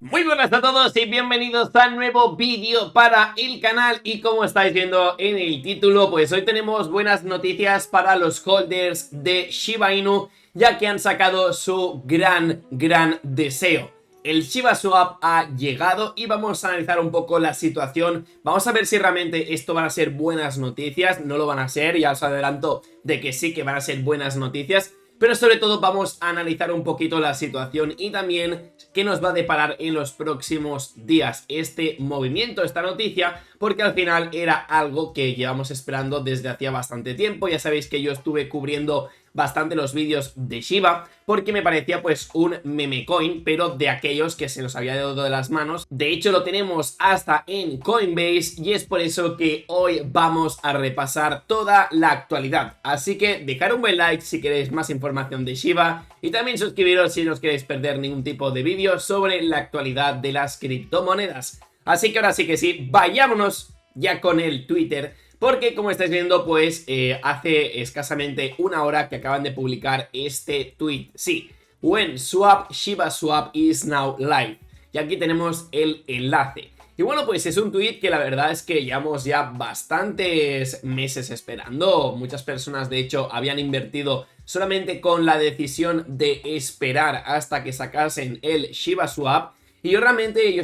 Muy buenas a todos y bienvenidos a un nuevo vídeo para el canal. Y como estáis viendo en el título, pues hoy tenemos buenas noticias para los holders de Shiba Inu, ya que han sacado su gran deseo. El Shiba Swap ha llegado y vamos a analizar un poco la situación. Vamos a ver si realmente esto van a ser buenas noticias. No lo van a ser, ya os adelanto de que sí que van a ser buenas noticias. Pero sobre todo vamos a analizar un poquito la situación y también qué nos va a deparar en los próximos días este movimiento, esta noticia, porque al final era algo que llevamos esperando desde hacía bastante tiempo. Ya sabéis que yo estuve cubriendo bastante los vídeos de Shiba porque me parecía pues un meme coin, pero de aquellos que se nos había dado de las manos. De hecho lo tenemos hasta en Coinbase y es por eso que hoy vamos a repasar toda la actualidad. Así que dejad un buen like si queréis más información de Shiba y también suscribiros si no os queréis perder ningún tipo de vídeo sobre la actualidad de las criptomonedas. Así que ahora sí que sí, vayámonos ya con el Twitter. Porque como estáis viendo pues hace escasamente una hora que acaban de publicar este tweet. Sí, when swap Shiba Swap is now live. Y aquí tenemos el enlace. Y bueno, pues es un tweet que la verdad es que llevamos ya bastantes meses esperando. Muchas personas de hecho habían invertido solamente con la decisión de esperar hasta que sacasen el Shiba Swap. Y yo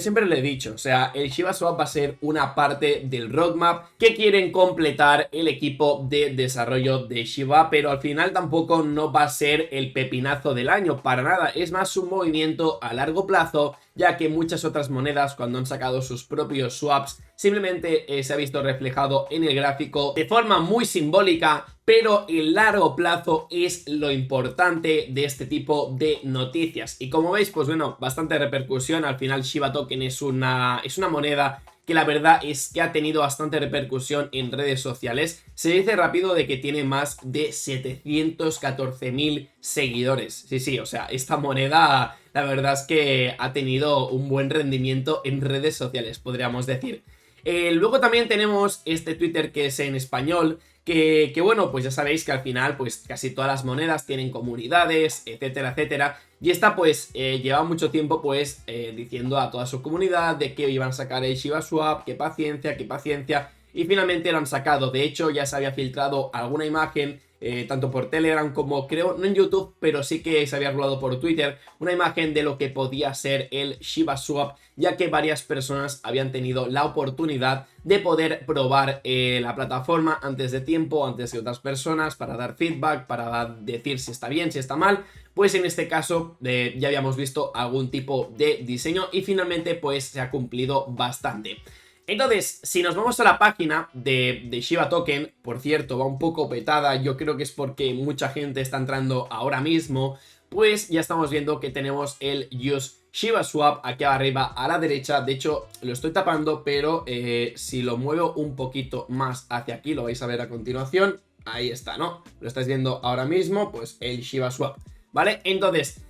siempre le he dicho, o sea, el Shiba Swap va a ser una parte del roadmap que quieren completar el equipo de desarrollo de Shiba, pero al final tampoco no va a ser el pepinazo del año, para nada, es más un movimiento a largo plazo, ya que muchas otras monedas cuando han sacado sus propios swaps simplemente se ha visto reflejado en el gráfico de forma muy simbólica, pero el largo plazo es lo importante de este tipo de noticias. Y como veis, pues bueno, bastante repercusión. Al final Shiba Token es una moneda que la verdad es que ha tenido bastante repercusión en redes sociales. Se dice rápido de que tiene más de 714.000 seguidores. Sí, o sea, esta moneda la verdad es que ha tenido un buen rendimiento en redes sociales, podríamos decir. Luego también tenemos este Twitter que es en español, que bueno, pues ya sabéis que al final pues casi todas las monedas tienen comunidades, etcétera, etcétera. Y esta pues lleva mucho tiempo pues diciendo a toda su comunidad de que iban a sacar el Shiba Swap, qué paciencia, y finalmente lo han sacado. De hecho ya se había filtrado alguna imagen tanto por Telegram como creo, no en YouTube, pero sí que se había rolado por Twitter, una imagen de lo que podía ser el Shiba Swap, ya que varias personas habían tenido la oportunidad de poder probar la plataforma antes de tiempo, antes que otras personas, para dar feedback, para decir si está bien, si está mal. Pues en este caso ya habíamos visto algún tipo de diseño y finalmente pues se ha cumplido bastante. Entonces, si nos vamos a la página de Shiba Token, por cierto, va un poco petada, yo creo que es porque mucha gente está entrando ahora mismo, pues ya estamos viendo que tenemos el Use Shiba Swap aquí arriba a la derecha. De hecho, lo estoy tapando, pero si lo muevo un poquito más hacia aquí, lo vais a ver a continuación, ahí está, ¿no? Lo estáis viendo ahora mismo, pues el Shiba Swap, ¿vale? Entonces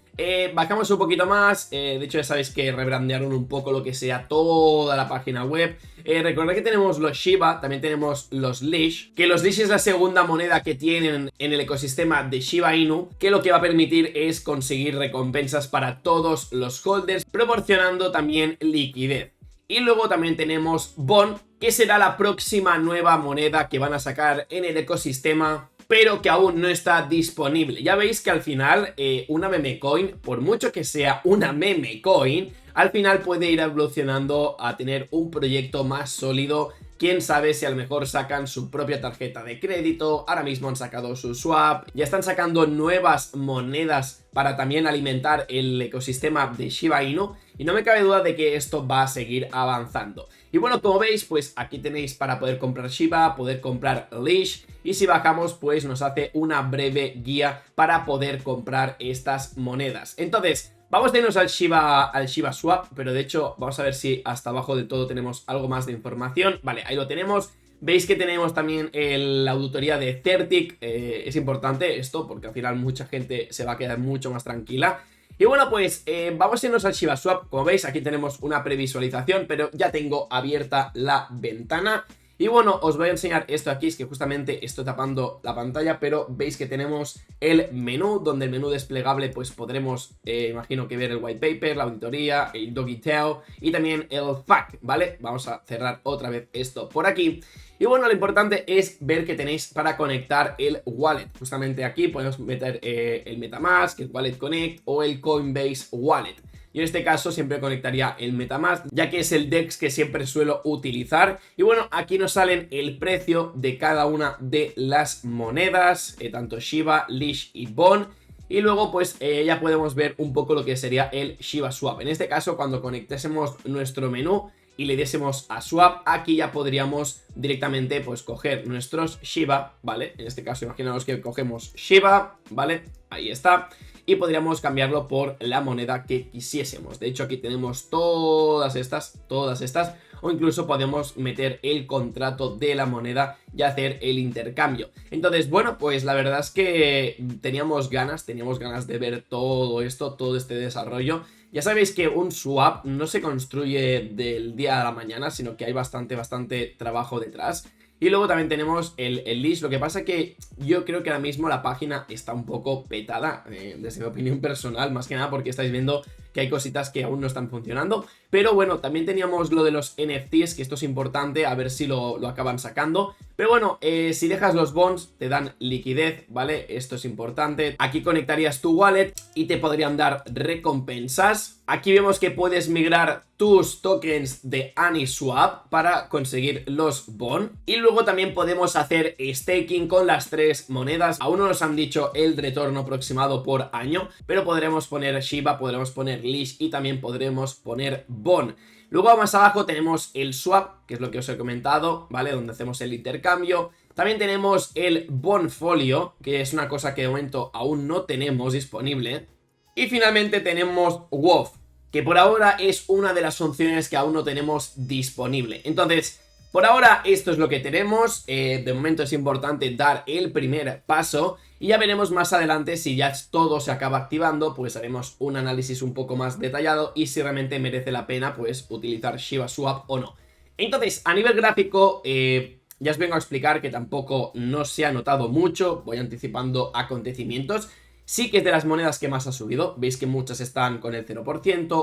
bajamos un poquito más, de hecho ya sabéis que rebrandearon un poco lo que sea toda la página web. Recordad que tenemos los Shiba, también tenemos los Leash, que los Leash es la segunda moneda que tienen en el ecosistema de Shiba Inu, que lo que va a permitir es conseguir recompensas para todos los holders, proporcionando también liquidez. Y luego también tenemos Bond, que será la próxima nueva moneda que van a sacar en el ecosistema, pero que aún no está disponible. Ya veis que al final una meme coin, por mucho que sea una meme coin, al final puede ir evolucionando a tener un proyecto más sólido. Quién sabe si a lo mejor sacan su propia tarjeta de crédito, ahora mismo han sacado su swap, ya están sacando nuevas monedas para también alimentar el ecosistema de Shiba Inu y no me cabe duda de que esto va a seguir avanzando. Y bueno, como veis, pues aquí tenéis para poder comprar Shiba, poder comprar Leash, y si bajamos pues nos hace una breve guía para poder comprar estas monedas. Entonces, vamos a irnos al Shiba Swap, pero de hecho vamos a ver si hasta abajo de todo tenemos algo más de información. Vale, ahí lo tenemos. Veis que tenemos también la auditoría de Certic, es importante esto porque al final mucha gente se va a quedar mucho más tranquila. Y bueno, pues vamos a irnos al Shiba Swap. Como veis, aquí tenemos una previsualización, pero ya tengo abierta la ventana. Y bueno, os voy a enseñar esto aquí, es que justamente estoy tapando la pantalla, pero veis que tenemos el menú, donde el menú desplegable pues podremos, imagino que ver el white paper, la auditoría, el doggy-tail y también el FAQ, ¿vale? Vamos a cerrar otra vez esto por aquí. Y bueno, lo importante es ver que tenéis para conectar el wallet. Justamente aquí podemos meter el MetaMask, el Wallet Connect o el Coinbase Wallet. Yo en este caso siempre conectaría el MetaMask, ya que es el DEX que siempre suelo utilizar. Y bueno, aquí nos salen el precio de cada una de las monedas, tanto Shiba, Lish y Bon. Y luego pues ya podemos ver un poco lo que sería el Shiba Swap. En este caso, cuando conectásemos nuestro menú y le diésemos a Swap, aquí ya podríamos directamente pues coger nuestros Shiba, ¿vale? En este caso imaginaos que cogemos Shiba, ¿vale? Ahí está. Y podríamos cambiarlo por la moneda que quisiésemos. De hecho, aquí tenemos todas estas, o incluso podemos meter el contrato de la moneda y hacer el intercambio. Entonces, bueno, pues la verdad es que teníamos ganas de ver todo esto, todo este desarrollo. Ya sabéis que un swap no se construye del día a la mañana, sino que hay bastante trabajo detrás. Y luego también tenemos el list. Lo que pasa que yo creo que ahora mismo la página está un poco petada, desde mi opinión personal, más que nada porque estáis viendo que hay cositas que aún no están funcionando. Pero bueno, también teníamos lo de los NFTs, que esto es importante, a ver si lo acaban sacando. Pero bueno, si dejas los bonds te dan liquidez, ¿vale? Esto es importante. Aquí conectarías tu wallet y te podrían dar recompensas. Aquí vemos que puedes migrar tus tokens de AnySwap para conseguir los bonds. Y luego también podemos hacer staking con las tres monedas. Aún no nos han dicho el retorno aproximado por año, pero podremos poner Shiba, podremos poner Lish y también podremos poner Bon. Luego más abajo tenemos el swap, que es lo que os he comentado, ¿vale? Donde hacemos el intercambio. También tenemos el Bonfolio, que es una cosa que de momento aún no tenemos disponible. Y finalmente tenemos WOF, que por ahora es una de las funciones que aún no tenemos disponible. Entonces, por ahora esto es lo que tenemos. De momento es importante dar el primer paso y ya veremos más adelante si ya todo se acaba activando, pues haremos un análisis un poco más detallado y si realmente merece la pena pues utilizar Shiba Swap o no. Entonces, a nivel gráfico, ya os vengo a explicar que tampoco no se ha notado mucho, voy anticipando acontecimientos. Sí que es de las monedas que más ha subido, veis que muchas están con el 0%,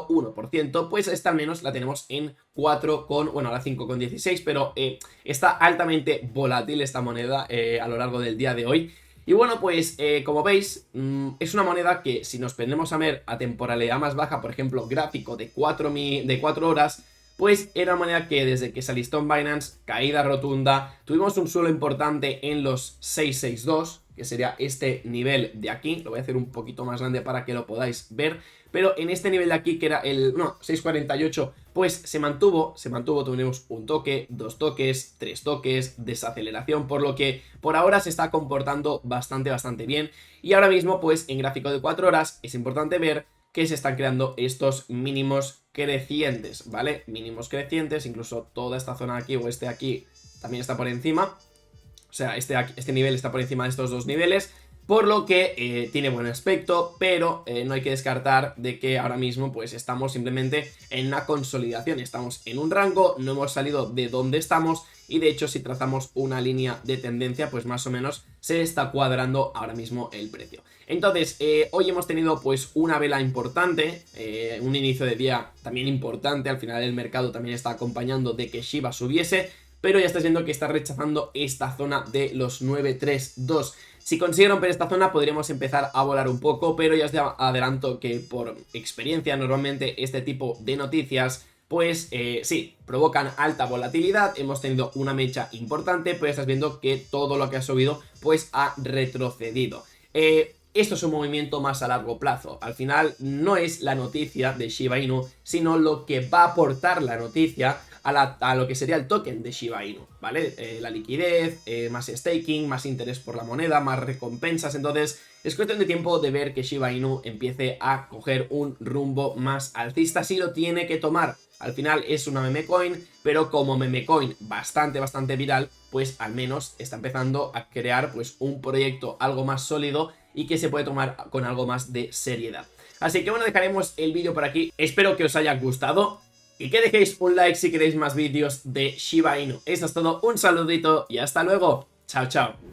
1%, pues esta al menos la tenemos en 4 con, bueno, ahora 5,16, pero está altamente volátil esta moneda a lo largo del día de hoy. Y bueno, pues como veis, es una moneda que si nos prendemos a ver a temporalidad más baja, por ejemplo, gráfico de 4 horas, pues era una moneda que desde que se alistó en Binance, caída rotunda, tuvimos un suelo importante en los 662, que sería este nivel de aquí. Lo voy a hacer un poquito más grande para que lo podáis ver, pero en este nivel de aquí, que era el 648, pues se mantuvo, tuvimos un toque, dos toques, tres toques, desaceleración, por lo que por ahora se está comportando bastante bien. Y ahora mismo, pues en gráfico de 4 horas, es importante ver que se están creando estos mínimos crecientes, ¿vale? Mínimos crecientes, incluso toda esta zona de aquí o este de aquí también está por encima. O sea, este nivel está por encima de estos dos niveles, por lo que tiene buen aspecto, pero no hay que descartar de que ahora mismo pues estamos simplemente en una consolidación, estamos en un rango, no hemos salido de donde estamos y de hecho si trazamos una línea de tendencia pues más o menos se está cuadrando ahora mismo el precio. Entonces hoy hemos tenido pues una vela importante, un inicio de día también importante, al final el mercado también está acompañando de que Shiba subiese, pero ya estáis viendo que está rechazando esta zona de los 932. Si consigue romper esta zona podríamos empezar a volar un poco, pero ya os adelanto que por experiencia normalmente este tipo de noticias pues sí, provocan alta volatilidad. Hemos tenido una mecha importante, pero ya estás viendo que todo lo que ha subido pues ha retrocedido. Esto es un movimiento más a largo plazo. Al final no es la noticia de Shiba Inu, sino lo que va a aportar la noticia a lo que sería el token de Shiba Inu, ¿vale? La liquidez, más staking, más interés por la moneda, más recompensas. Entonces es cuestión de tiempo de ver que Shiba Inu empiece a coger un rumbo más alcista. Si lo tiene que tomar. Al final es una meme coin, pero como meme coin bastante viral, pues al menos está empezando a crear pues un proyecto algo más sólido y que se puede tomar con algo más de seriedad. Así que bueno, dejaremos el vídeo por aquí. Espero que os haya gustado. y que dejéis un like si queréis más vídeos de Shiba Inu. Eso es todo, un saludito y hasta luego. Chao, chao.